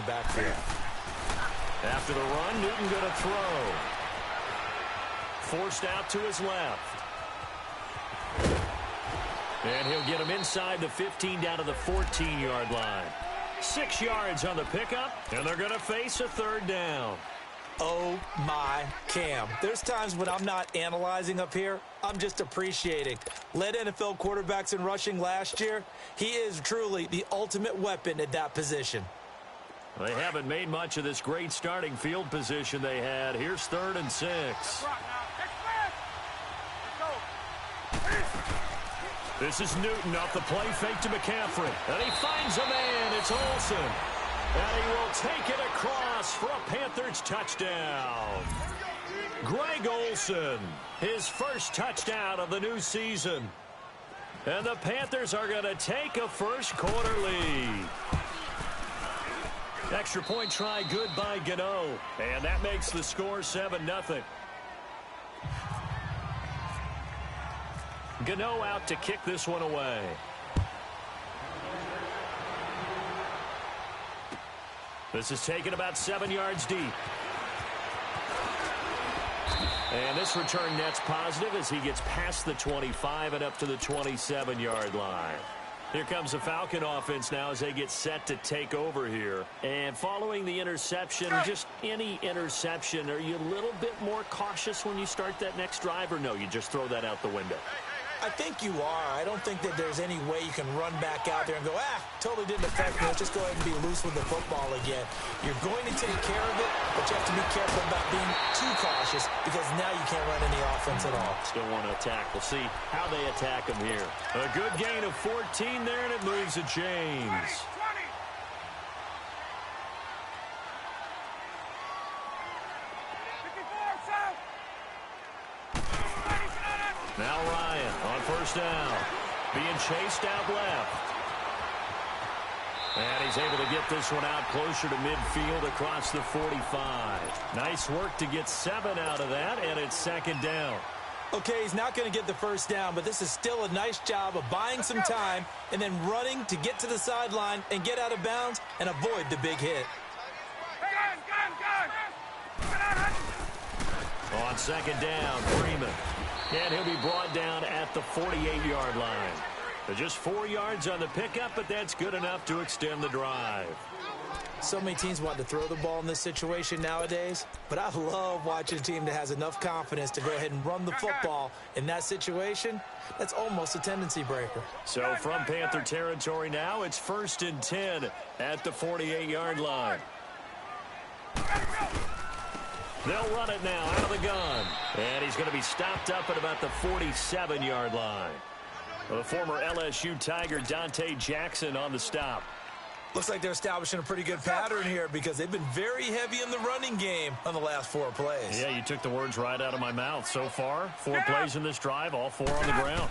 backfield. After the run, Newton going to throw. Forced out to his left. And he'll get him inside the 15 down to the 14-yard line. 6 yards on the pickup, and they're going to face a third down. Oh, my Cam. There's times when I'm not analyzing up here. I'm just appreciating. Led NFL quarterbacks in rushing last year. He is truly the ultimate weapon at that position. They haven't made much of this great starting field position they had. Here's 3rd and 6. This is Newton off the play fake to McCaffrey. And he finds a man. It's Olsen. And he will take it across for a Panthers touchdown. Greg Olsen, his first touchdown of the new season. And the Panthers are going to take a first-quarter lead. Extra point try good by Gano. And that makes the score 7-0. Gano out to kick this one away. This is taken about 7 yards deep. And this return net's positive as he gets past the 25 and up to the 27-yard line. Here comes the Falcon offense now as they get set to take over here. And following the interception, just any interception, are you a little bit more cautious when you start that next drive, or no, you just throw that out the window? I think you are. I don't think that there's any way you can run back out there and go, totally didn't affect me. Let's just go ahead and be loose with the football again. You're going to take care of it, but you have to be careful about being too cautious because now you can't run any offense at all. Still want to attack. We'll see how they attack him here. A good gain of 14 there, and it moves the chains. Now Ryan on first down. Being chased out left. And he's able to get this one out closer to midfield across the 45. Nice work to get 7 out of that, and it's 2nd down. Okay, he's not going to get the first down, but this is still a nice job of buying some time and then running to get to the sideline and get out of bounds and avoid the big hit. On 2nd down, Freeman. And he'll be brought down at the 48-yard line. Just 4 yards on the pickup, but that's good enough to extend the drive. So many teams want to throw the ball in this situation nowadays, but I love watching a team that has enough confidence to go ahead and run the football in that situation. That's almost a tendency breaker. So from Panther territory now, it's 1st and 10 at the 48-yard line. They'll run it now out of the gun. And he's going to be stopped up at about the 47-yard line. The former LSU Tiger Dante Jackson on the stop. Looks like they're establishing a pretty good pattern here because they've been very heavy in the running game on the last 4 plays. Yeah, you took the words right out of my mouth. So far, 4 plays in this drive, all 4 on the ground.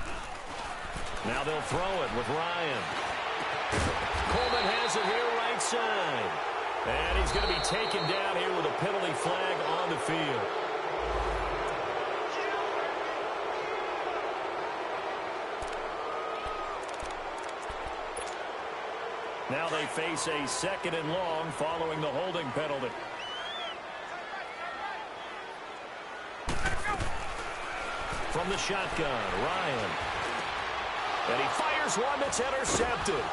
Now they'll throw it with Ryan. Coleman has it here right side. And he's going to be taken down here with a penalty flag on the field. Now they face a 2nd and long following the holding penalty. From the shotgun, Ryan. And he fires one that's intercepted.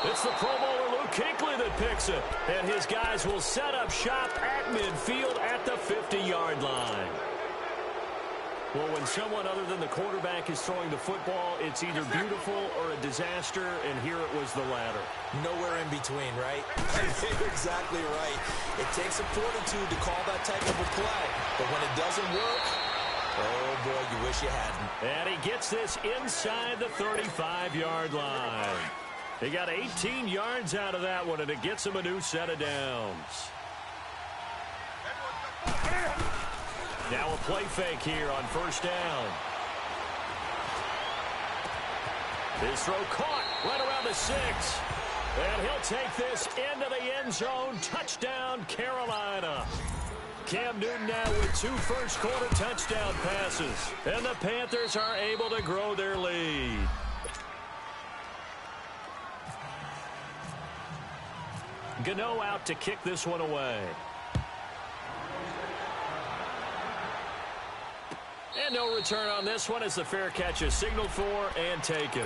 It's the Pro Bowler Luke Kuechly that picks it. And his guys will set up shop at midfield at the 50-yard line. Well, when someone other than the quarterback is throwing the football, it's either beautiful or a disaster, and here it was the latter. Nowhere in between, right? You're exactly right. It takes some fortitude to call that type of a play. But when it doesn't work, oh, boy, you wish you hadn't. And he gets this inside the 35-yard line. He got 18 yards out of that one, and it gets him a new set of downs. Now a play fake here on first down. His throw caught right around the 6. And he'll take this into the end zone. Touchdown, Carolina. Cam Newton now with 2 first-quarter touchdown passes. And the Panthers are able to grow their lead. Gano out to kick this one away. And no return on this one as the fair catch is signaled for and taken.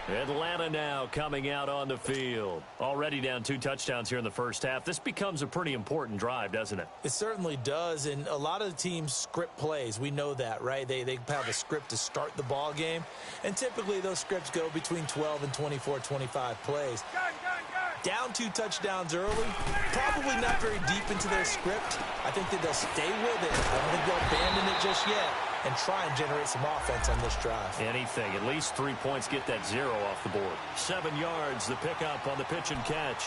Atlanta now coming out on the field. Already down 2 touchdowns here in the first half. This becomes a pretty important drive, doesn't it? It certainly does, and a lot of the teams script plays. We know that, right? They have a script to start the ball game, and typically those scripts go between 12 and 24, 25 plays. Down 2 touchdowns early, probably not very deep into their script. I think that they'll stay with it. I don't think they'll abandon it just yet and try and generate some offense on this drive. Anything. At least 3 points, get that 0 off the board. 7 yards, the pickup on the pitch and catch.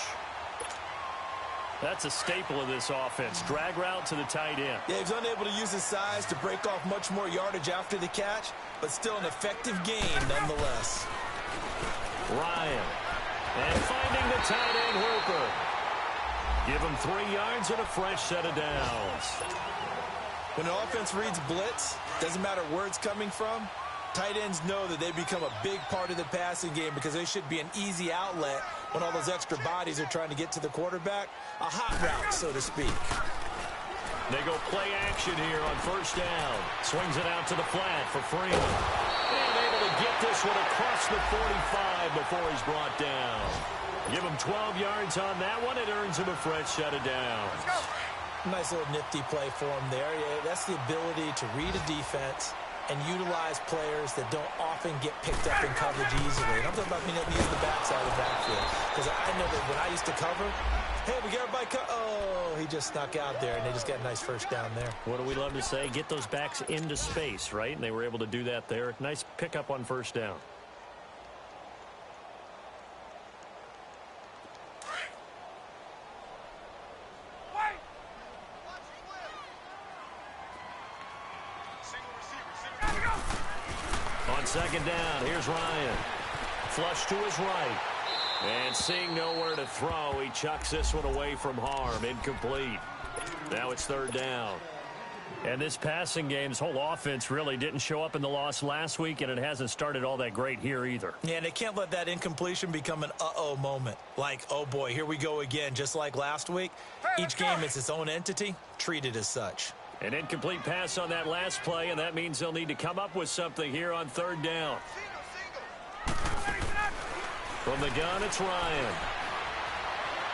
That's a staple of this offense. Drag route to the tight end. Yeah, he's unable to use his size to break off much more yardage after the catch, but still an effective gain nonetheless. Ryan. And finding the tight end Hooper. Give him 3 yards and a fresh set of downs. When an offense reads blitz, doesn't matter where it's coming from, tight ends know that they become a big part of the passing game because they should be an easy outlet when all those extra bodies are trying to get to the quarterback. A hot route, so to speak. They go play action here on first down. Swings it out to the flat for Freeman. And able to get this one across the 45 before he's brought down. Give him 12 yards on that one. It earns him a fresh set of downs. Nice little nifty play for him there. Yeah, that's the ability to read a defense and utilize players that don't often get picked up in coverage easily. And I'm talking about being able to use the backside of the backfield. Because I know that when I used to cover, hey, we got everybody oh, he just snuck out there, and they just got a nice first down there. What do we love to say? Get those backs into space, right? And they were able to do that there. Nice pickup on first down. On second down, here's Ryan. Flush to his right. And seeing nowhere to throw, he chucks this one away from harm. Incomplete. Now it's third down. And this passing game, this whole offense really didn't show up in the loss last week, and it hasn't started all that great here either. Yeah, and they can't let that incompletion become an uh-oh moment. Like, oh boy, here we go again, just like last week. Each game is its own entity, treated as such. An incomplete pass on that last play, and that means they'll need to come up with something here on third down. From the gun, it's Ryan.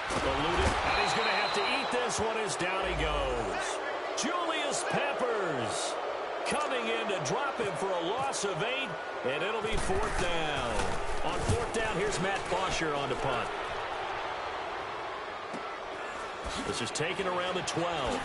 Eluded, and he's going to have to eat this one as down he goes. Julius Peppers coming in to drop him for a loss of 8, and it'll be fourth down. On fourth down, here's Matt Bosher on the punt. This is taken around the 12.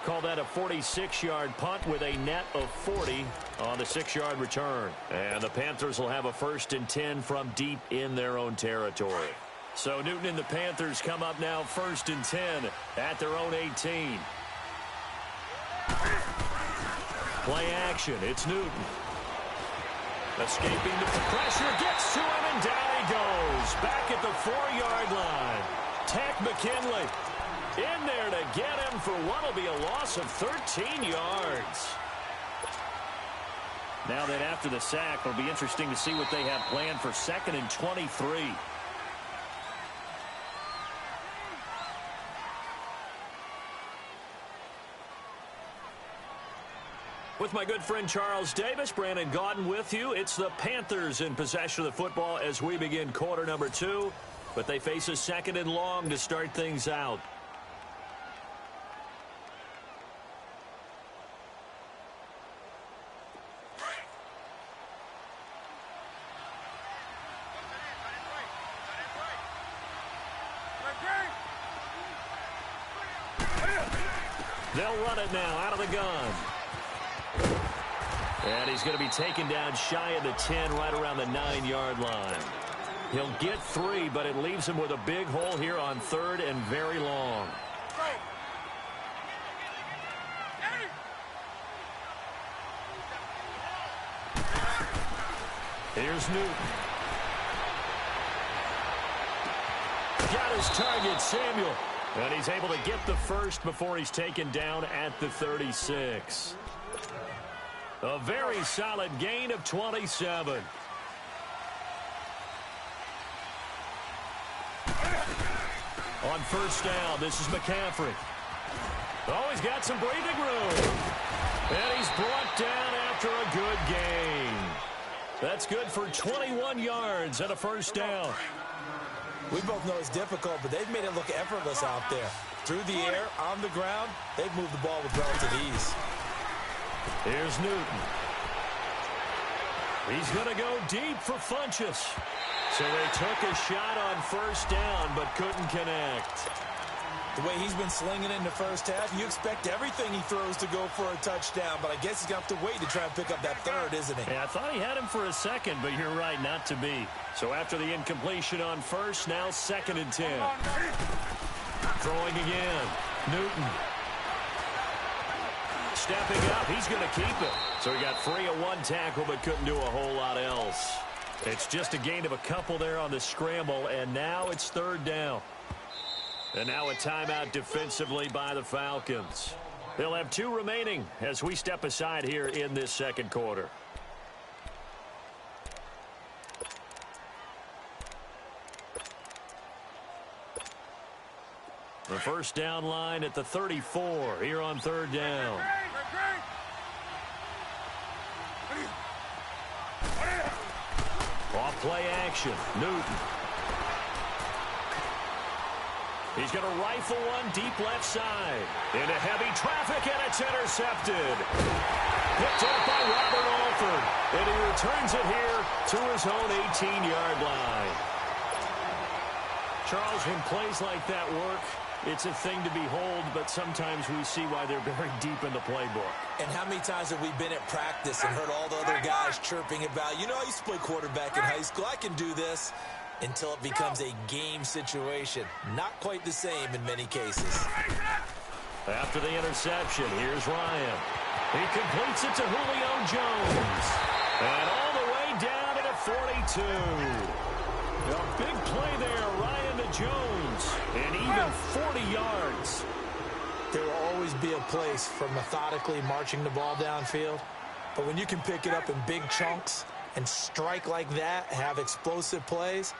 Call that a 46-yard punt with a net of 40 on the 6-yard return. And the Panthers will have a 1st and 10 from deep in their own territory. So Newton and the Panthers come up now 1st and 10 at their own 18. Play action. It's Newton. Escaping the pressure, gets to him, and down he goes. Back at the 4-yard line. Tack McKinley in there to get him for what will be a loss of 13 yards. Now that after the sack, it'll be interesting to see what they have planned for 2nd and 23. With my good friend Charles Davis, Brandon Gaudin with you. It's the Panthers in possession of the football as we begin quarter number 2. But they face a 2nd and long to start things out. They'll run it now out of the gun. And he's going to be taken down shy of the 10, right around the 9-yard line. He'll get 3, but it leaves him with a big hole here on 3rd and very long. Here's Newton. Got his target, Samuel. And he's able to get the first before he's taken down at the 36. A very solid gain of 27. On first down, this is McCaffrey. Oh, he's got some breathing room. And he's brought down after a good gain. That's good for 21 yards and a first down. We both know it's difficult, but they've made it look effortless out there. Through the air, on the ground, they've moved the ball with relative ease. Here's Newton. He's going to go deep for Funchess. So they took a shot on first down, but couldn't connect. The way he's been slinging in the first half, you expect everything he throws to go for a touchdown, but I guess he's got to wait to try and pick up that third, isn't he? Yeah, I thought he had him for a second, but you're right, not to be. So after the incompletion on first, now 2nd and 10. Throwing again. Newton. Stepping up, he's going to keep it. So he got free of one tackle, but couldn't do a whole lot else. It's just a gain of a couple there on the scramble, and now it's 3rd down. And now a timeout defensively by the Falcons. They'll have 2 remaining as we step aside here in this 2nd quarter. The first down line at the 34 here on 3rd down. Off play action. Newton. He's going to rifle one deep left side. Into heavy traffic, and it's intercepted. Picked up by Robert Alford. And he returns it here to his own 18-yard line. Charles, when plays like that work, it's a thing to behold, but sometimes we see why they're very deep in the playbook. And how many times have we been at practice and heard all the other guys chirping about, you know, I used to play quarterback in high school, I can do this, until it becomes a game situation. Not quite the same in many cases. After the interception, here's Ryan. He completes it to Julio Jones. And all the way down to the 42. A big play there, Ryan to Jones. And even 40 yards. There will always be a place for methodically marching the ball downfield. But when you can pick it up in big chunks and strike like that, have explosive plays,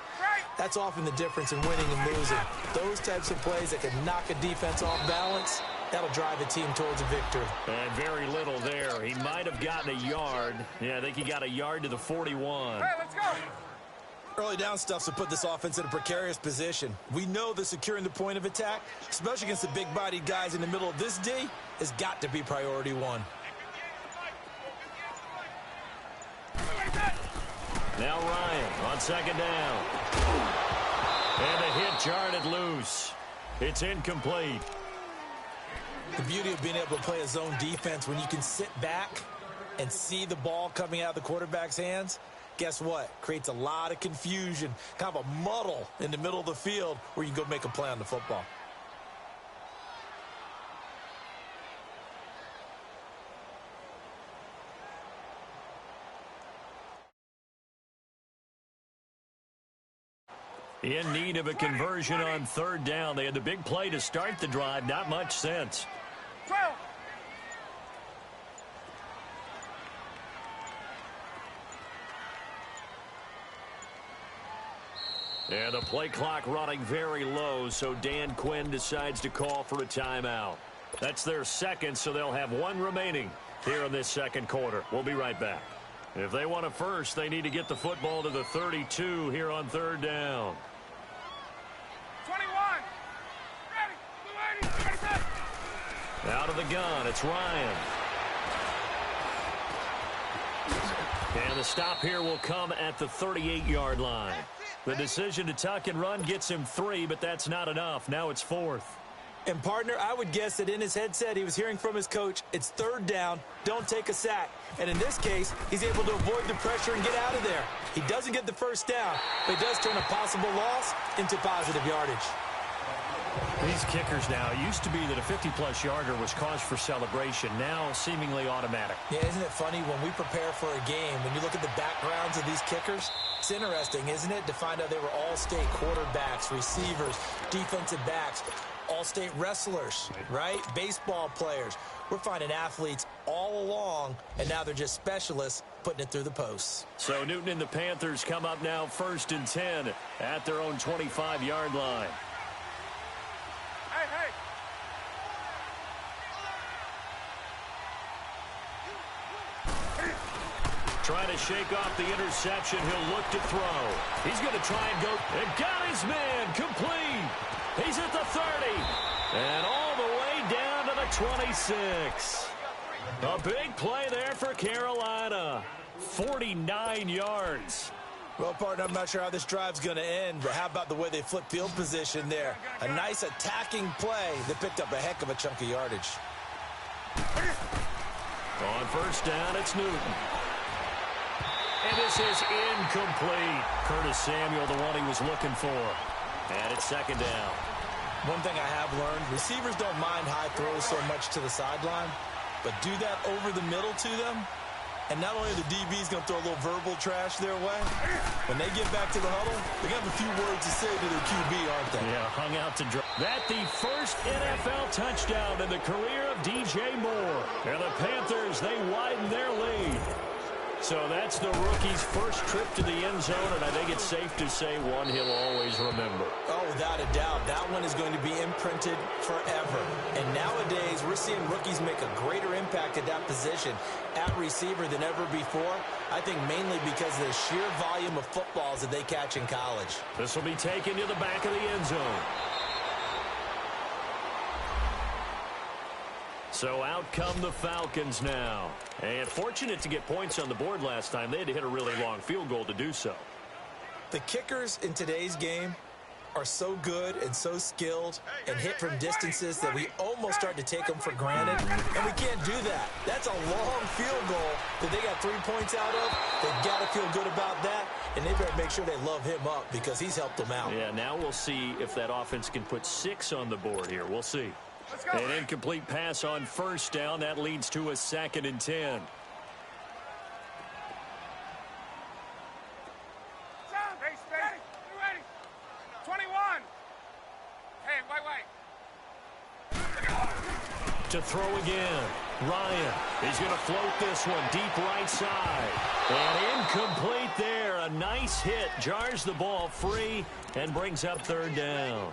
that's often the difference in winning and losing. Those types of plays that can knock a defense off balance, that'll drive a team towards a victory. And very little there. He might have gotten a yard. Yeah, I think he got a yard to the 41. Hey, let's go. Early down stuff's to put this offense in a precarious position. We know that securing the point of attack, especially against the big-bodied guys in the middle of this D, has got to be priority one. Now Ryan on 2nd down. And the hit jarred loose. It's incomplete. The beauty of being able to play a zone defense when you can sit back and see the ball coming out of the quarterback's hands, guess what? Creates a lot of confusion, kind of a muddle in the middle of the field where you can go make a play on the football. In need of a conversion on 3rd down. They had the big play to start the drive. Not much sense. 12. And the play clock running very low, so Dan Quinn decides to call for a timeout. That's their 2nd, so they'll have 1 remaining here in this 2nd quarter. We'll be right back. If they want a first, they need to get the football to the 32 here on 3rd down. 21. Ready. 280. Out of the gun, it's Ryan. And the stop here will come at the 38-yard line. The decision to tuck and run gets him 3, but that's not enough. Now it's 4th. And, partner, I would guess that in his headset he was hearing from his coach, it's 3rd down, don't take a sack. And in this case, he's able to avoid the pressure and get out of there. He doesn't get the first down, but he does turn a possible loss into positive yardage. These kickers now, it used to be that a 50-plus yarder was cause for celebration. Now seemingly automatic. Yeah, isn't it funny when we prepare for a game, when you look at the backgrounds of these kickers, it's interesting, isn't it, to find out they were all-state quarterbacks, receivers, defensive backs, all-state wrestlers, right? Baseball players. We're finding athletes all along, and now they're just specialists putting it through the posts. So Newton and the Panthers come up now 1st and 10 at their own 25-yard line. Hey. Trying to shake off the interception. He'll look to throw. He's going to try and go. And got his man complete. He's at the 30. And all the way down to the 26. A big play there for Carolina. 49 yards. Well, partner, I'm not sure how this drive's going to end, but how about the way they flip field position there? A nice attacking play that picked up a heck of a chunk of yardage. On first down, it's Newton. And this is incomplete. Curtis Samuel, the one he was looking for. And it's second down. One thing I have learned, receivers don't mind high throws so much to the sideline, but do that over the middle to them, and not only are the DBs going to throw a little verbal trash their way, when they get back to the huddle, they're going to have a few words to say to their QB, aren't they? Yeah, hung out to dry. That the first NFL touchdown in the career of DJ Moore. And the Panthers, they widen their lead. So that's the rookie's first trip to the end zone, and I think it's safe to say one he'll always remember. Oh, without a doubt. That one is going to be imprinted forever. And nowadays, we're seeing rookies make a greater impact at that position at receiver than ever before. I think mainly because of the sheer volume of footballs that they catch in college. This will be taken to the back of the end zone. So out come the Falcons now. And fortunate to get points on the board last time. They had to hit a really long field goal to do so. The kickers in today's game are so good and so skilled and hit from distances that we almost start to take them for granted. And we can't do that. That's a long field goal that they got 3 points out of. They've got to feel good about that. And they better make sure they love him up because he's helped them out. Yeah, now we'll see if that offense can put 6 on the board here. We'll see. An incomplete pass on first down. That leads to a 2nd and 10. Hey, stay. You ready? 21. Hey, wait. To throw again. Ryan. He's going to float this one deep right side. And incomplete there. A nice hit. Jars the ball free and brings up 3rd down.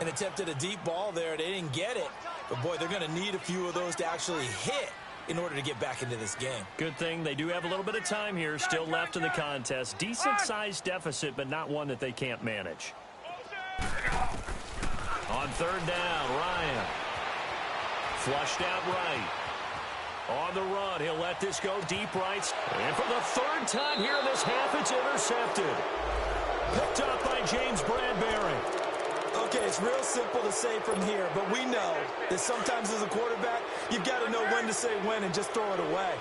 And attempted a deep ball there. They didn't get it. But, boy, they're going to need a few of those to actually hit in order to get back into this game. Good thing they do have a little bit of time here still left in the contest. Decent-sized deficit, but not one that they can't manage. On 3rd down, Ryan. Flushed out right. On the run, he'll let this go deep right. And for the 3rd time here in this half, it's intercepted. Picked up by James Bradbury. Okay, it's real simple to say from here, but we know that sometimes as a quarterback, you've got to know when to say when and just throw it away.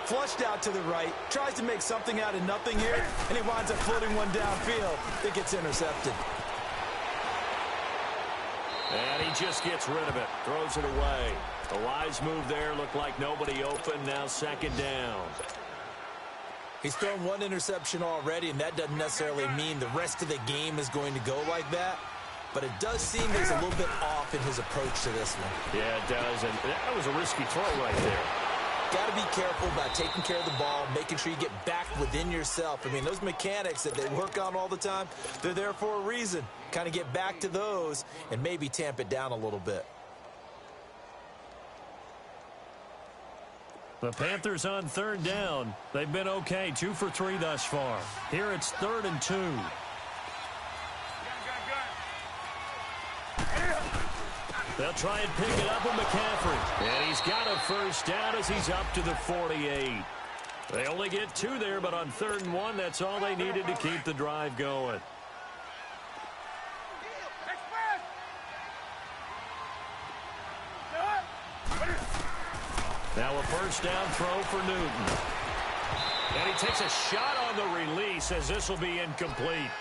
Flushed out to the right, tries to make something out of nothing here, and he winds up floating one downfield that gets intercepted. And he just gets rid of it, throws it away. The wise move there, looked like nobody open, now 2nd down. He's thrown one interception already, and that doesn't necessarily mean the rest of the game is going to go like that. But it does seem he's a little bit off in his approach to this one. Yeah, it does, and that was a risky throw right there. Got to be careful about taking care of the ball, making sure you get back within yourself. I mean, those mechanics that they work on all the time, they're there for a reason. Kind of get back to those and maybe tamp it down a little bit. The Panthers on 3rd down. They've been okay, 2 for 3 thus far. Here it's 3rd and 2. They'll try and pick it up with McCaffrey. And he's got a first down as he's up to the 48. They only get 2 there, but on 3rd and 1, that's all they needed to keep the drive going. Now a first down throw for Newton. And he takes a shot on the release as this will be incomplete.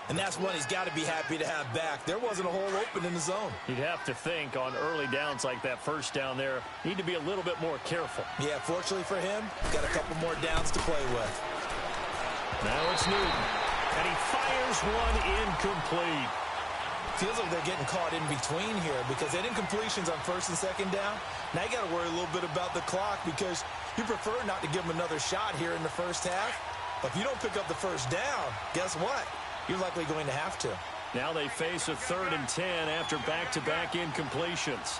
And that's one he's got to be happy to have back. There wasn't a hole open in the zone. You'd have to think on early downs like that first down there, need to be a little bit more careful. Yeah, fortunately for him, got a couple more downs to play with. Now it's Newton. And he fires one incomplete. Feels like they're getting caught in between here because they had incompletions on 1st and 2nd down. Now you got to worry a little bit about the clock because you prefer not to give them another shot here in the first half. But if you don't pick up the first down, guess what? You're likely going to have to. Now they face a 3rd and 10 after back-to-back incompletions.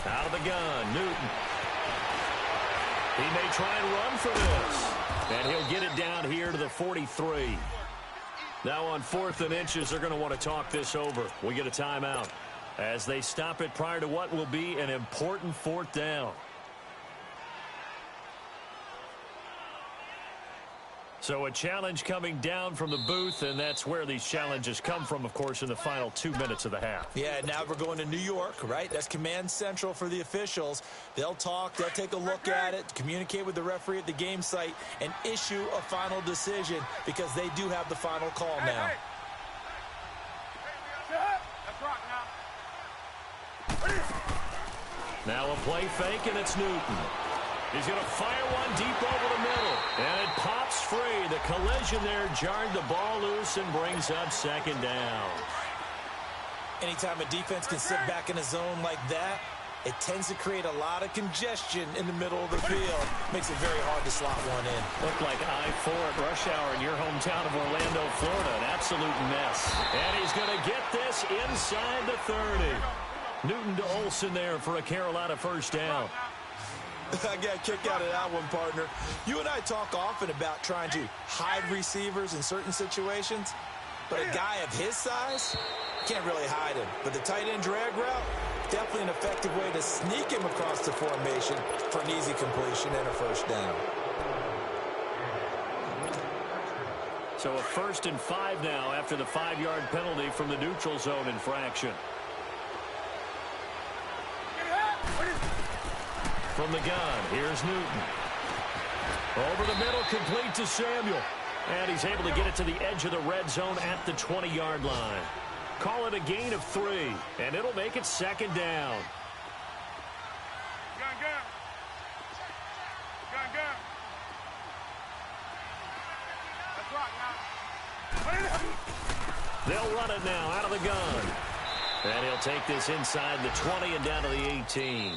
Out of the gun, Newton. He may try and run for this. And he'll get it down here to the 43. Now on 4th and inches, they're going to want to talk this over. We get a timeout as they stop it prior to what will be an important 4th down. So a challenge coming down from the booth, and that's where these challenges come from, of course, in the final 2 minutes of the half. Yeah, now we're going to New York, right? That's command central for the officials. They'll talk, they'll take a look at it, communicate with the referee at the game site, and issue a final decision because they do have the final call now. Now a play fake, and it's Newton. He's going to fire one deep over the middle, and it pops free. The collision there jarred the ball loose and brings up 2nd down. Anytime a defense can sit back in a zone like that, it tends to create a lot of congestion in the middle of the field. Makes it very hard to slot one in. Looked like I-4 at rush hour in your hometown of Orlando, Florida. An absolute mess. And he's going to get this inside the 30. Newton to Olsen there for a Carolina 1st down. I got a kick out of that one, partner. You and I talk often about trying to hide receivers in certain situations, but a guy of his size can't really hide him. But the tight end drag route, definitely an effective way to sneak him across the formation for an easy completion and a 1st down. So a 1st and 5 now after the 5-yard penalty from the neutral zone infraction. From the gun, here's Newton. Over the middle, complete to Samuel. And he's able to get it to the edge of the red zone at the 20-yard line. Call it a gain of 3, and it'll make it 2nd down. Gun, gun. Gun, gun. Let's rock now. They'll run it now out of the gun. And he'll take this inside the 20 and down to the 18.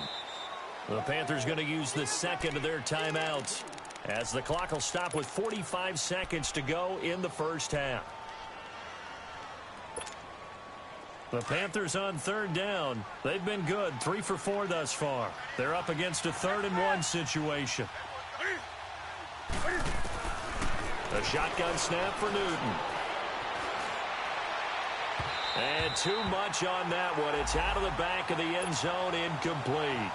The Panthers going to use the 2nd of their timeouts as the clock will stop with 45 seconds to go in the 1st half. The Panthers on 3rd down. They've been good, 3 for 4 thus far. They're up against a 3rd and 1 situation. A shotgun snap for Newton. And too much on that one. It's out of the back of the end zone, incomplete.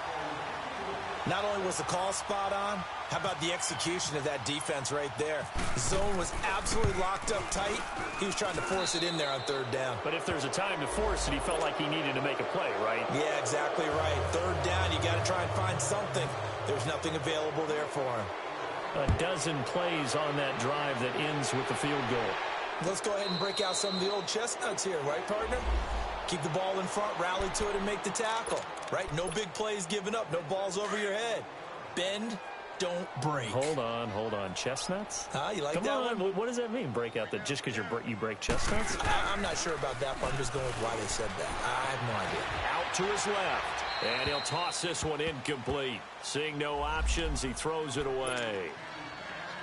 Not only was the call spot on, how about the execution of that defense right there? The zone was absolutely locked up tight. He was trying to force it in there on 3rd down. But if there's a time to force it, he felt like he needed to make a play, right? Yeah, exactly right. 3rd down, you got to try and find something. There's nothing available there for him. A dozen plays on that drive that ends with the field goal. Let's go ahead and break out some of the old chestnuts here, right, partner? Keep the ball in front, rally to it, and make the tackle, right? No big plays given up, no balls over your head. Bend, don't break. Hold on. Chestnuts? You like Come that on. one? What does that mean, break out? Just because you break chestnuts? I'm not sure about that, but I'm just going with why they said that. I have no idea. Out to his left, and he'll toss this one incomplete. Seeing no options, he throws it away.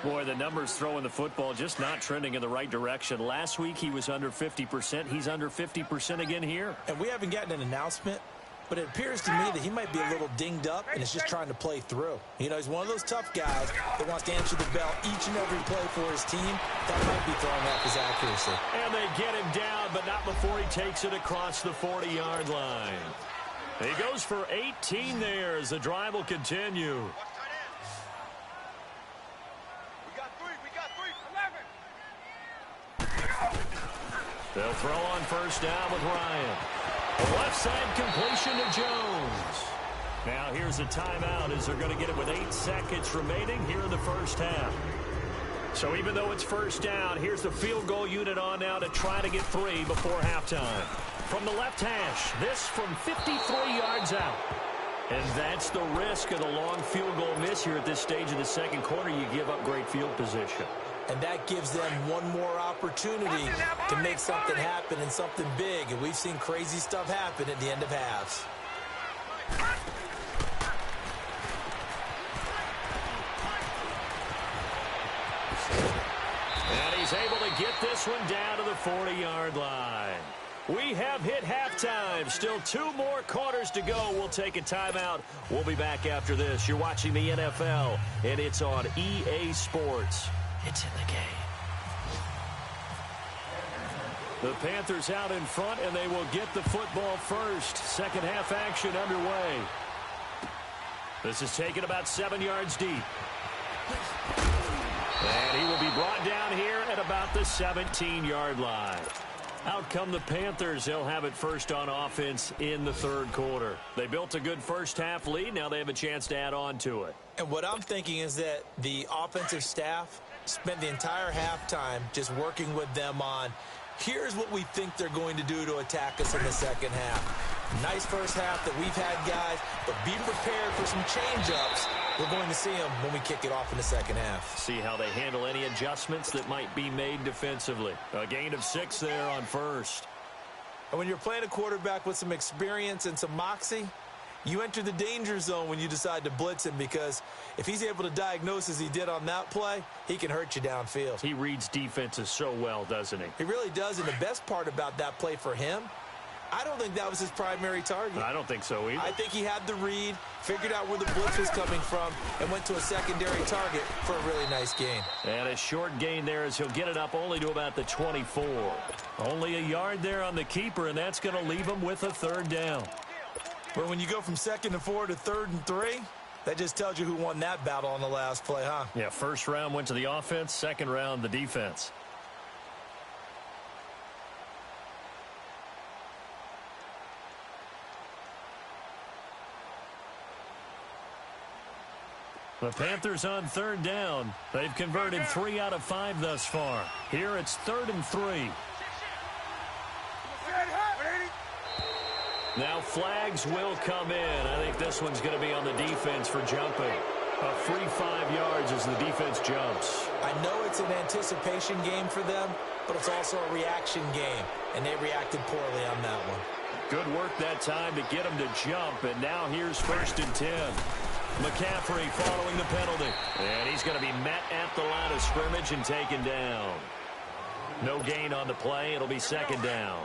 Boy, the numbers throwing the football just not trending in the right direction. Last week, he was under 50%. He's under 50% again here. And we haven't gotten an announcement, but it appears to me that he might be a little dinged up and is just trying to play through. You know, he's one of those tough guys that wants to answer the bell each and every play for his team. That might be throwing off his accuracy. And they get him down, but not before he takes it across the 40-yard line. He goes for 18 there as the drive will continue. They'll throw on 1st down with Ryan. A left side completion to Jones. Now here's a timeout as they're going to get it with 8 seconds remaining here in the 1st half. So even though it's 1st down, here's the field goal unit on now to try to get 3 before halftime. From the left hash, this from 53 yards out. And that's the risk of the long field goal miss here at this stage of the 2nd quarter. You give up great field position. And that gives them one more opportunity to make something happen and something big. And we've seen crazy stuff happen at the end of halves. And he's able to get this one down to the 40-yard line. We have hit halftime. Still 2 more quarters to go. We'll take a timeout. We'll be back after this. You're watching the NFL, and it's on EA Sports. It's in the game. The Panthers out in front, and they will get the football first. Second half action underway. This is taken about 7 yards deep. And he will be brought down here at about the 17-yard line. Out come the Panthers. They'll have it first on offense in the third quarter. They built a good first-half lead. Now they have a chance to add on to it. And what I'm thinking is that the offensive staff spent the entire halftime just working with them on, here's what we think they're going to do to attack us in the second half. Nice first half that we've had, guys, but be prepared for some change-ups. We're going to see them when we kick it off in the second half. See how they handle any adjustments that might be made defensively. A gain of 6 there on first. And when you're playing a quarterback with some experience and some moxie, you enter the danger zone when you decide to blitz him, because if he's able to diagnose as he did on that play, he can hurt you downfield. He reads defenses so well, doesn't he? He really does, and the best part about that play for him, I don't think that was his primary target. I don't think so either. I think he had the read, figured out where the blitz was coming from, and went to a secondary target for a really nice gain. And a short gain there as he'll get it up only to about the 24. Only a yard there on the keeper, and that's going to leave him with a third down. But when you go from 2nd and 4 to 3rd and 3, that just tells you who won that battle on the last play, huh? Yeah, first round went to the offense, second round the defense. The Panthers on third down. They've converted 3 out of 5 thus far. Here it's 3rd and 3. Now flags will come in. I think this one's going to be on the defense for jumping. A free 5 yards as the defense jumps. I know it's an anticipation game for them, but it's also a reaction game, and they reacted poorly on that one. Good work that time to get them to jump, and now here's 1st and 10. McCaffrey following the penalty. And he's going to be met at the line of scrimmage and taken down. No gain on the play. It'll be 2nd down.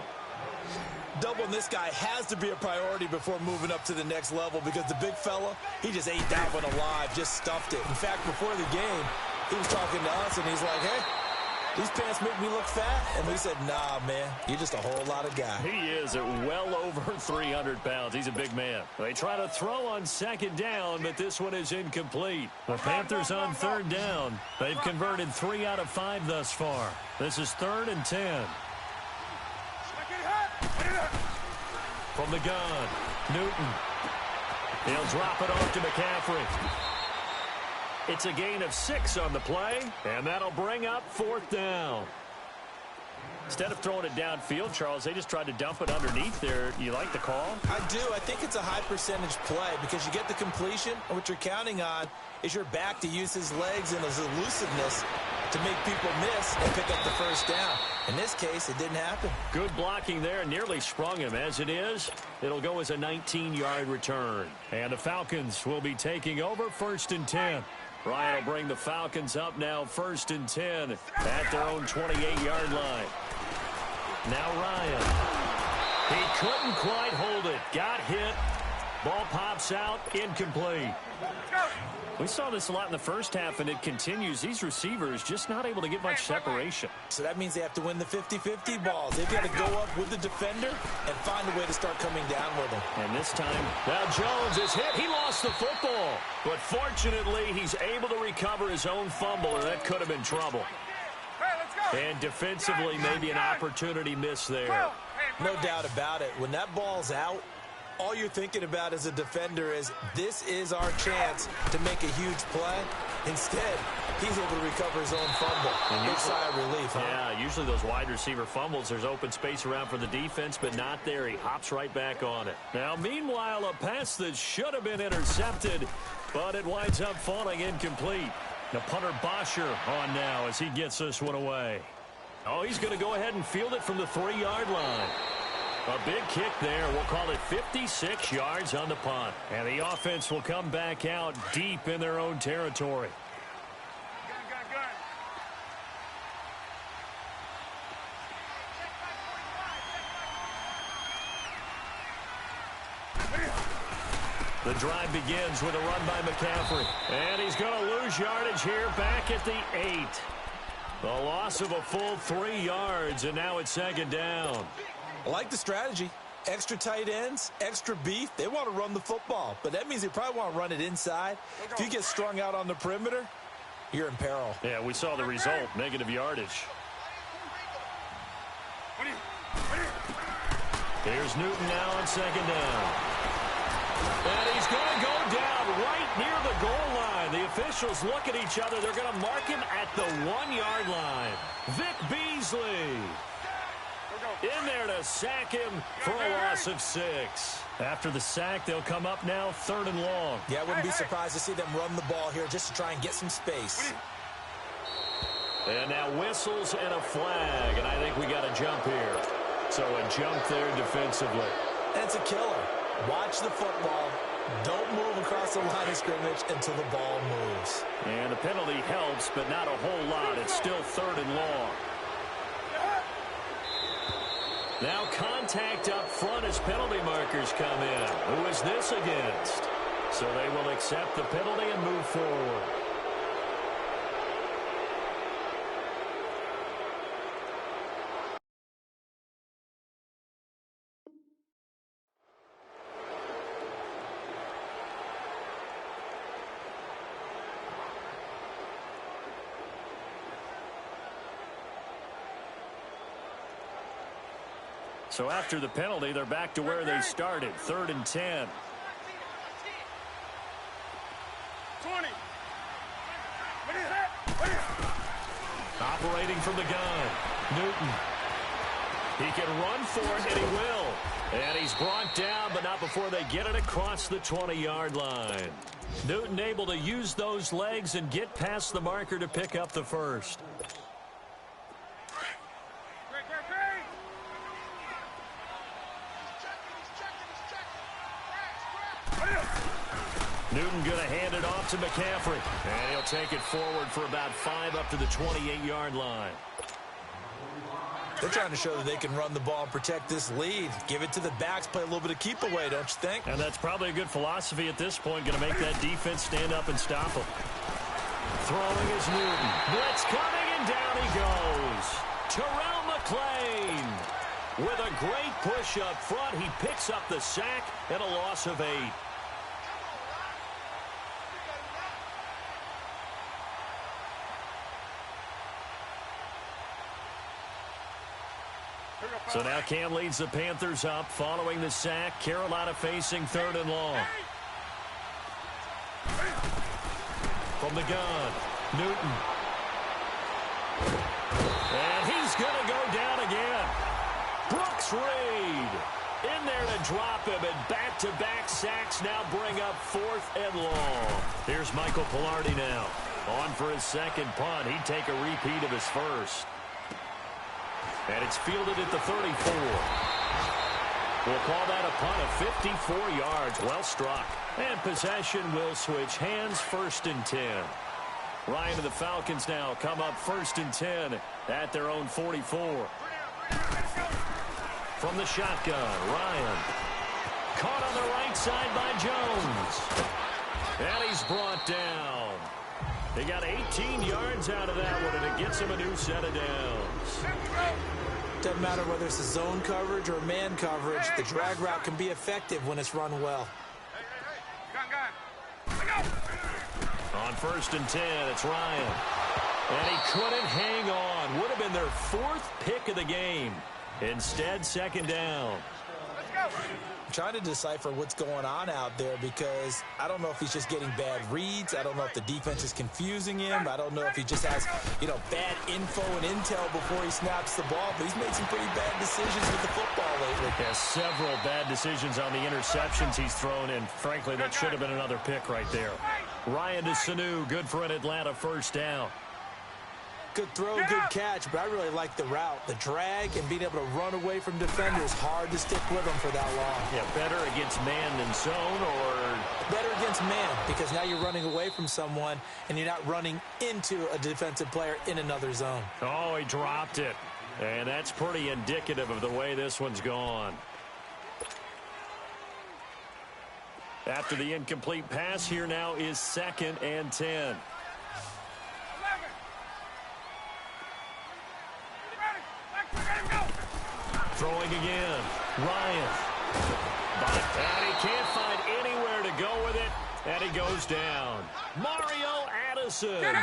Doubling this guy has to be a priority before moving up to the next level, because the big fella, he just ate that one alive, just stuffed it. In fact, before the game, he was talking to us, and he's like, hey, these pants make me look fat. And we said, nah, man, you're just a whole lot of guy. He is at well over 300 pounds. He's a big man. They try to throw on 2nd down, but this one is incomplete. The Panthers on 3rd down. They've converted 3 out of 5 thus far. This is 3rd and 10. From the gun, Newton. He'll drop it off to McCaffrey. It's a gain of 6 on the play, and that'll bring up 4th down. Instead of throwing it downfield, Charles, they just tried to dump it underneath there. You like the call? I do. I think it's a high percentage play, because you get the completion, and what you're counting on is your back to use his legs and his elusiveness to make people miss and pick up the first down. In this case, it didn't happen. Good blocking there, nearly sprung him. As it is, it'll go as a 19-yard return. And the Falcons will be taking over 1st and 10. Ryan will bring the Falcons up now 1st and 10 at their own 28-yard line. Now Ryan. He couldn't quite hold it. Got hit. Ball pops out. Incomplete. We saw this a lot in the first half, and it continues. These receivers just not able to get much separation. So that means they have to win the 50-50 balls. They've got to go up with the defender and find a way to start coming down with him. And this time, now Jones is hit. He lost the football. But fortunately, he's able to recover his own fumble, and that could have been trouble. And defensively, maybe an opportunity miss there. No doubt about it. When that ball's out, all you're thinking about as a defender is, this is our chance to make a huge play. Instead, he's able to recover his own fumble. Big sigh of relief, huh? Yeah, usually those wide receiver fumbles, there's open space around for the defense, but not there. He hops right back on it. Now, meanwhile, a pass that should have been intercepted, but it winds up falling incomplete. The punter Bosher on now as he gets this one away. Oh, he's going to go ahead and field it from the 3-yard line. A big kick there. We'll call it 56 yards on the punt. And the offense will come back out deep in their own territory. The drive begins with a run by McCaffrey. And he's going to lose yardage here back at the 8. The loss of a full 3 yards, and now it's second down. I like the strategy. Extra tight ends, extra beef. They want to run the football, but that means they probably want to run it inside. If you get strung out on the perimeter, you're in peril. Yeah, we saw the result, negative yardage. Here's Newton now on second down. And he's going to go down right near the goal line. The officials look at each other. They're going to mark him at the 1-yard line. Vic Beasley in there to sack him for a loss of 6. After the sack, they'll come up now 3rd and long. Yeah, I wouldn't be surprised to see them run the ball here just to try and get some space. And now whistles and a flag, and I think we got a jump here. So a jump there defensively. And it's a killer. Watch the football. Don't move across the line of scrimmage until the ball moves. And the penalty helps, but not a whole lot. It's still 3rd and long. Now contact up front as penalty markers come in. Who is this against? So they will accept the penalty and move forward. So after the penalty, they're back to where they started, 3rd and 10. 20. Operating from the gun, Newton. He can run for it, and he will. And he's brought down, but not before they get it across the 20-yard line. Newton able to use those legs and get past the marker to pick up the first. Newton going to hand it off to McCaffrey. And he'll take it forward for about 5 up to the 28-yard line. They're trying to show that they can run the ball and protect this lead. Give it to the backs, play a little bit of keep away, don't you think? And that's probably a good philosophy at this point, going to make that defense stand up and stop them. Throwing is Newton. Blitz coming, and down he goes. Terrell McClain with a great push up front. He picks up the sack and a loss of 8. So now Cam leads the Panthers up following the sack. Carolina facing 3rd and long. From the gun, Newton. And he's going to go down again. Brooks Reed in there to drop him, and back-to-back sacks now bring up 4th and long. Here's Michael Pilardi now. On for his second punt. He'd take a repeat of his first. And it's fielded at the 34. We'll call that a punt of 54 yards. Well struck. And possession will switch hands, 1st and 10. Ryan and the Falcons now come up 1st and 10 at their own 44. From the shotgun, Ryan. Caught on the right side by Jones. And he's brought down. They got 18 yards out of that one, and it gets him a new set of downs. Doesn't matter whether it's a zone coverage or man coverage, the drag route can be effective when it's run well. On 1st and 10, it's Ryan. And he couldn't hang on. Would have been their 4th pick of the game. Instead, 2nd down. I'm trying to decipher what's going on out there because I don't know if he's just getting bad reads. I don't know if the defense is confusing him. I don't know if he just has, bad info and intel before he snaps the ball. But he's made some pretty bad decisions with the football lately. Has several bad decisions on the interceptions he's thrown, and frankly, that should have been another pick right there. Ryan to Sanu, good for an Atlanta 1st down. Good throw, good catch, but I really like the route. The drag and being able to run away from defenders, hard to stick with them for that long. Yeah, better against man than zone, or? Better against man, because now you're running away from someone and you're not running into a defensive player in another zone. Oh, he dropped it. And that's pretty indicative of the way this one's gone. After the incomplete pass, here now is 2nd and 10. Throwing again. Ryan. And he can't find anywhere to go with it, and he goes down. Mario Addison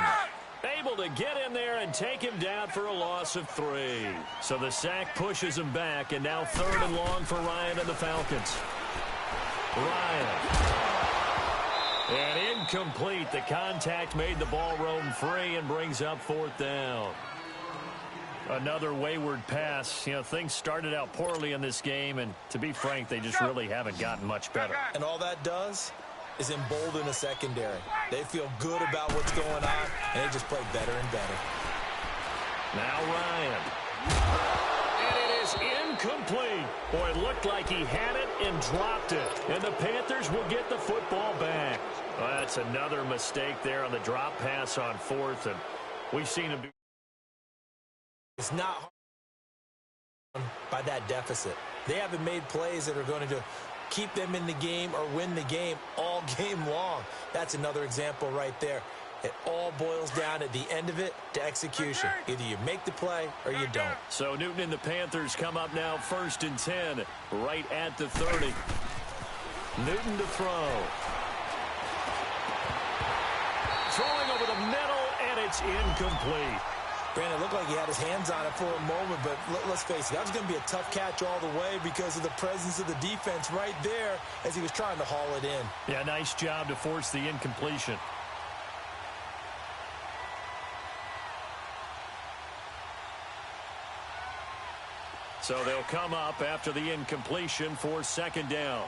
able to get in there and take him down for a loss of 3. So the sack pushes him back, and now 3rd and long for Ryan and the Falcons. Ryan. And incomplete. The contact made the ball roam free and brings up 4th down. Another wayward pass. You know, things started out poorly in this game, and to be frank, they just really haven't gotten much better. And all that does is embolden a secondary. They feel good about what's going on, and they just play better and better. Now Ryan. And it is incomplete. Boy, it looked like he had it and dropped it. And the Panthers will get the football back. Well, that's another mistake there on the drop pass on 4th, and we've seen him do. It's not hard by that deficit. They haven't made plays that are going to keep them in the game or win the game all game long. That's another example right there. It all boils down at the end of it to execution. Either you make the play or you don't. So Newton and the Panthers come up now 1st and 10, right at the 30. Newton to throw. Throwing over the middle, and it's incomplete. Brandon, it looked like he had his hands on it for a moment, but let's face it, that was going to be a tough catch all the way because of the presence of the defense right there as he was trying to haul it in. Yeah, nice job to force the incompletion. So they'll come up after the incompletion for 2nd down.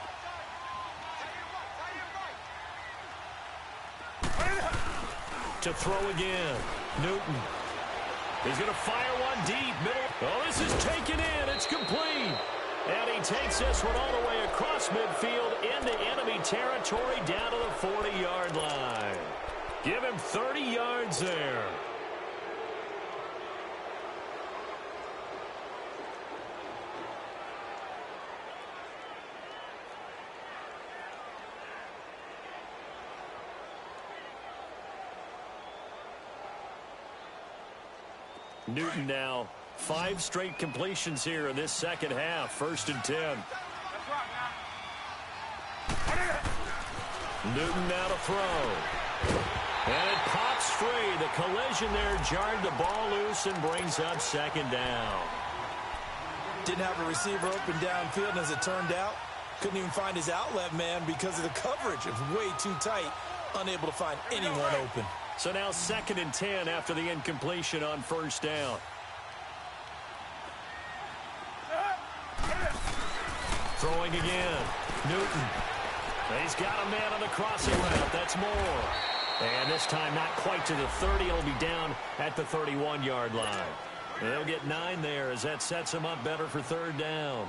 To throw again, Newton. He's going to fire one deep. Middle. Oh, this is taken in. It's complete. And he takes this one all the way across midfield into enemy territory down to the 40-yard line. Give him 30 yards there. Newton now 5 straight completions here in this 2nd half. 1st and 10. Newton now to throw. And it pops free. The collision there jarred the ball loose and brings up 2nd down. Didn't have a receiver open downfield, and as it turned out, couldn't even find his outlet man because of the coverage. It was way too tight, unable to find anyone open. So now 2nd and 10 after the incompletion on 1st down. Throwing again. Newton. He's got a man on the crossing route. That's more. And this time not quite to the 30. He'll be down at the 31-yard line. And they'll get 9 there as that sets him up better for 3rd down.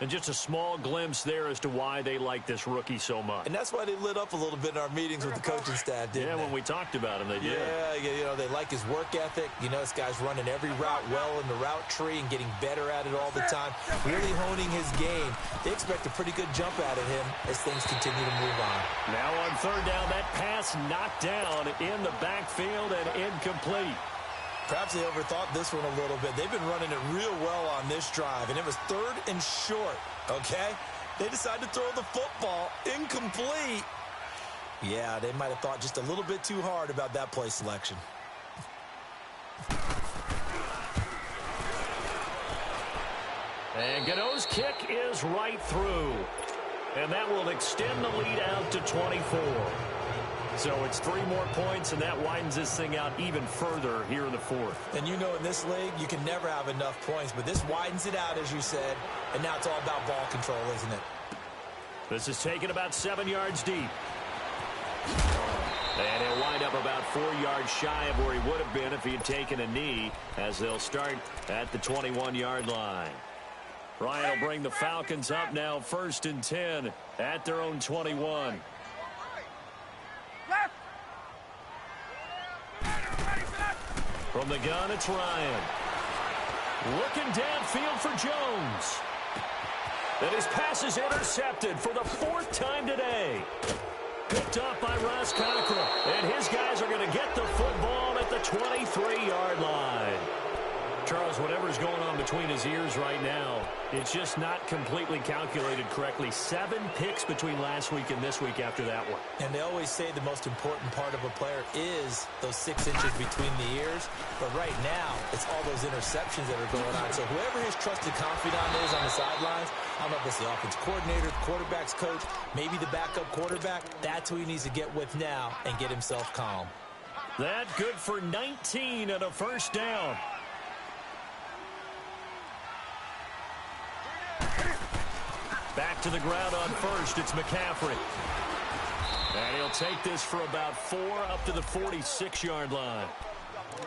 And just a small glimpse there as to why they like this rookie so much. And that's why they lit up a little bit in our meetings with the coaching staff, didn't they? Yeah, when we talked about him, they did. Yeah, you know, they like his work ethic. You know, this guy's running every route well in the route tree and getting better at it all the time, really honing his game. They expect a pretty good jump out of him as things continue to move on. Now on 3rd down, that pass knocked down in the backfield and incomplete. Perhaps they overthought this one a little bit. They've been running it real well on this drive, and it was 3rd and short, okay? They decided to throw the football incomplete. Yeah, they might have thought just a little bit too hard about that play selection. And Gano's kick is right through. And that will extend the lead out to 24. So it's 3 more points, and that widens this thing out even further here in the 4th. And you know in this league, you can never have enough points, but this widens it out, as you said, and now it's all about ball control, isn't it? This is taken about 7 yards deep. And he'll wind up about 4 yards shy of where he would have been if he had taken a knee, as they'll start at the 21-yard line. Ryan will bring the Falcons up now 1st and 10 at their own 21. From the gun, it's Ryan. Looking downfield for Jones. And his pass is intercepted for the 4th time today. Picked up by Ross Cockrell. And his guys are going to get the football at the 23-yard line. Charles, whatever's going on between his ears right now, it's just not completely calculated correctly. 7 picks between last week and this week after that one. And they always say the most important part of a player is those 6 inches between the ears. But right now, it's all those interceptions that are going on. So whoever his trusted confidant is on the sidelines, I don't know if it's the offense coordinator, the quarterback's coach, maybe the backup quarterback, that's who he needs to get with now and get himself calm. That good for 19 and a first down. Back to the ground on first. It's McCaffrey. And he'll take this for about 4 up to the 46-yard line.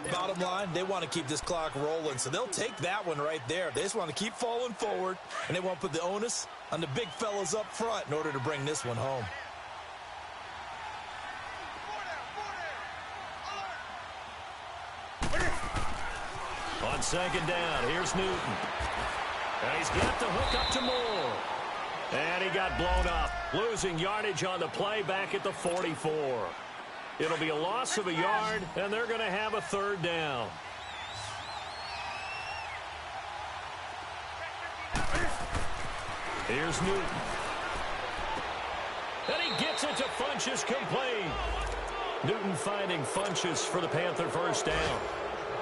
Bottom line, they want to keep this clock rolling, so they'll take that one right there. They just want to keep falling forward, and they won't put the onus on the big fellas up front in order to bring this one home. On second down, here's Newton. And he's got the hook up to Moore. And he got blown up, losing yardage on the play back at the 44. It'll be a loss of a yard, and they're going to have a 3rd down. Here's Newton. And he gets it to Funchess complete. Newton finding Funchess for the Panther first down.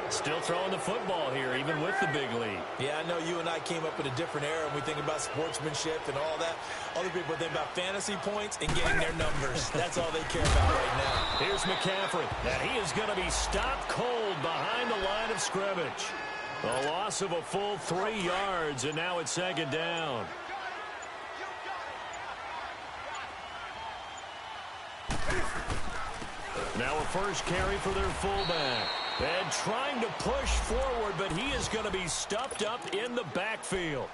Still throwing the football here, even with the big lead. Yeah, I know you and I came up in a different era, and we think about sportsmanship and all that. Other people think about fantasy points and getting their numbers. That's all they care about right now. Here's McCaffrey, and he is going to be stopped cold behind the line of scrimmage. A loss of a full 3 yards, and now it's second down. Now a first carry for their fullback. And trying to push forward, but he is going to be stuffed up in the backfield.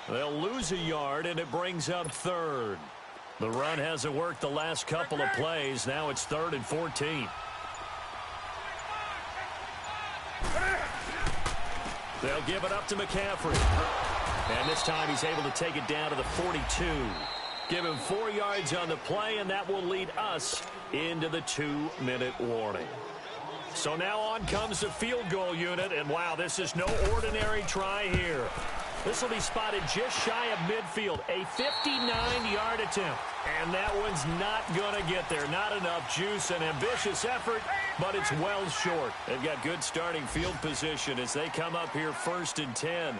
They'll lose a yard, and it brings up 3rd. The run hasn't worked the last couple of plays. Now it's 3rd and 14. They'll give it up to McCaffrey. And this time he's able to take it down to the 42. Give him 4 yards on the play, and that will lead us into the 2-minute warning. So now on comes the field goal unit, and wow, this is no ordinary try here. This will be spotted just shy of midfield, a 59-yard attempt. And that one's not going to get there. Not enough juice, an ambitious effort, but it's well short. They've got good starting field position as they come up here 1st and 10.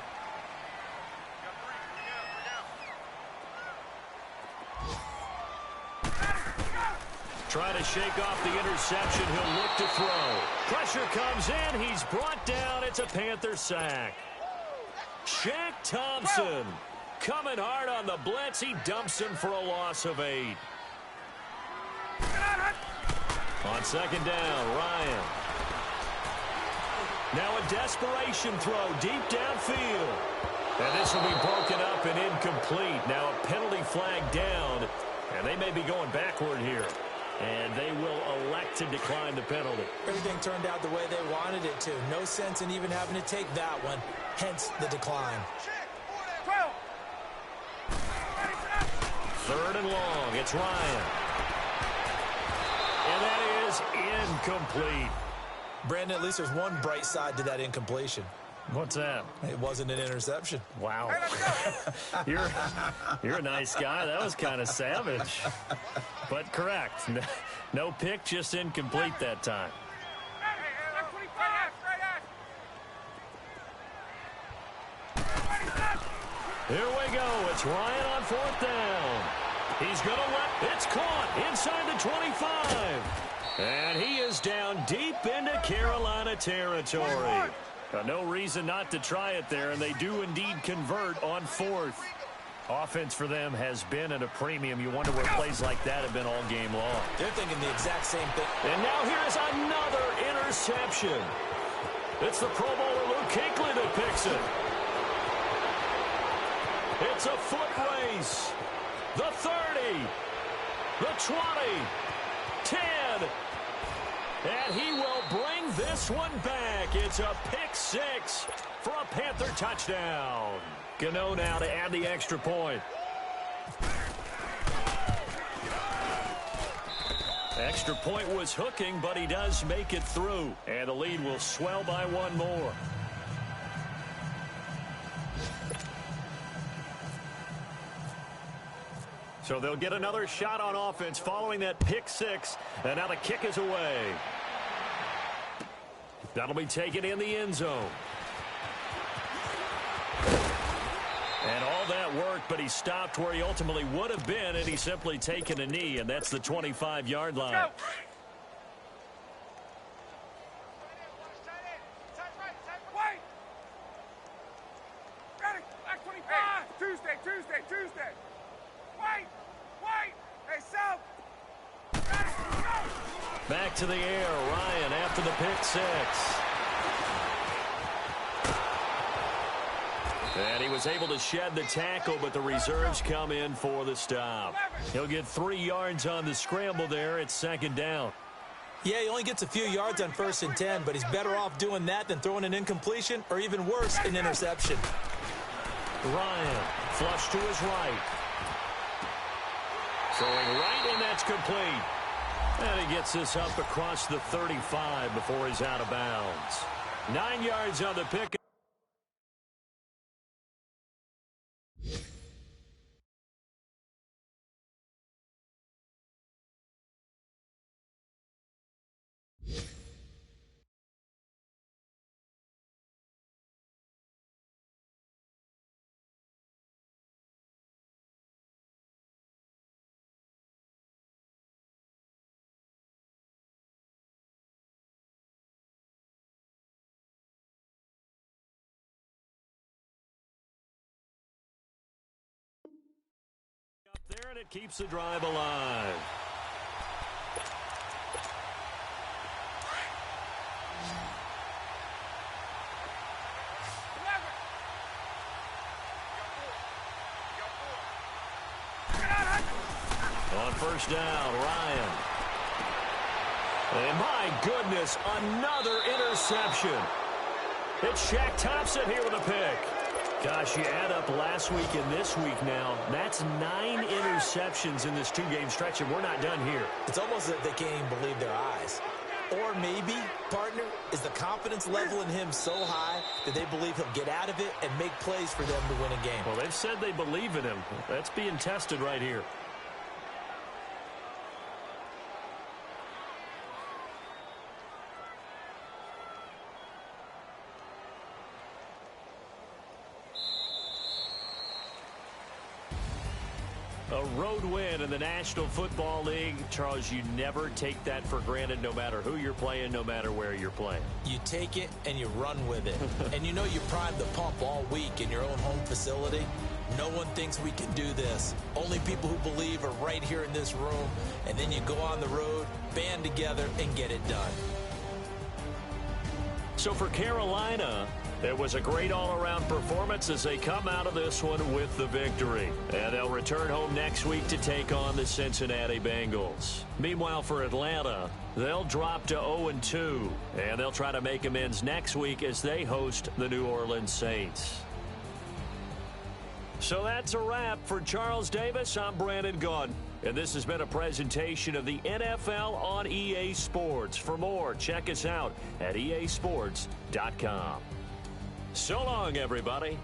Trying to shake off the interception. He'll look to throw. Pressure comes in. He's brought down. It's a Panther sack. Shaq Thompson coming hard on the blitz. He dumps him for a loss of 8. On second down, Ryan. Now a desperation throw deep downfield. And this will be broken up and incomplete. Now a penalty flag down. And they may be going backward here. And they will elect to decline the penalty. Everything turned out the way they wanted it to. No sense in even having to take that one. Hence the decline. 3rd and long. It's Ryan. And that is incomplete. Brandon, at least there's one bright side to that incompletion. What's that? It wasn't an interception. Wow. You're a nice guy. That was kind of savage. But correct. No pick, just incomplete that time. Here we go. It's Ryan on 4th down. He's going to let it's caught inside the 25. And he is down deep into Carolina territory. No reason not to try it there, and they do indeed convert on 4th. Offense for them has been at a premium. You wonder where plays like that have been all game long. They're thinking the exact same thing. And now here's another interception. It's the Pro Bowler Luke Kuechly that picks it. It's a foot race. The 30, the 20, 10. And he will bring this one back. It's a pick six for a Panther touchdown. Gano now to add the extra point. Extra point was hooking, but he does make it through. And the lead will swell by one more. So they'll get another shot on offense following that pick six. And now the kick is away. That'll be taken in the end zone. And all that worked, but he stopped where he ultimately would have been, and he's simply taken a knee, and that's the 25-yard line. Go. Wait. Ready. Back 25. Hey, Tuesday. Wait. Hey, South. Ready. Go. Back to the air. Ryan after the pick six. And he was able to shed the tackle, but the reserves come in for the stop. He'll get 3 yards on the scramble there. It's second down. Yeah, he only gets a few yards on 1st and 10, but he's better off doing that than throwing an incompletion or even worse, an interception. Ryan, flush to his right. Throwing right, and that's complete. And he gets this up across the 35 before he's out of bounds. 9 yards on the pick. There, and it keeps the drive alive. On first down, Ryan. And my goodness, another interception. It's Shaq Thompson here with a pick. Gosh, you add up last week and this week now, that's 9 interceptions in this 2-game stretch, and we're not done here. It's almost like they can't even believe their eyes. Or maybe, partner, is the confidence level in him so high that they believe he'll get out of it and make plays for them to win a game. Well, they've said they believe in him. That's being tested right here. A road win in the National Football League. Charles, you never take that for granted no matter who you're playing, no matter where you're playing. You take it and you run with it. And you know you primed the pump all week in your own home facility. No one thinks we can do this. Only people who believe are right here in this room. And then you go on the road, band together, and get it done. So for Carolina, it was a great all-around performance as they come out of this one with the victory. And they'll return home next week to take on the Cincinnati Bengals. Meanwhile, for Atlanta, they'll drop to 0-2. And they'll try to make amends next week as they host the New Orleans Saints. So that's a wrap. For Charles Davis, I'm Brandon Gunn. And this has been a presentation of the NFL on EA Sports. For more, check us out at easports.com. So long, everybody.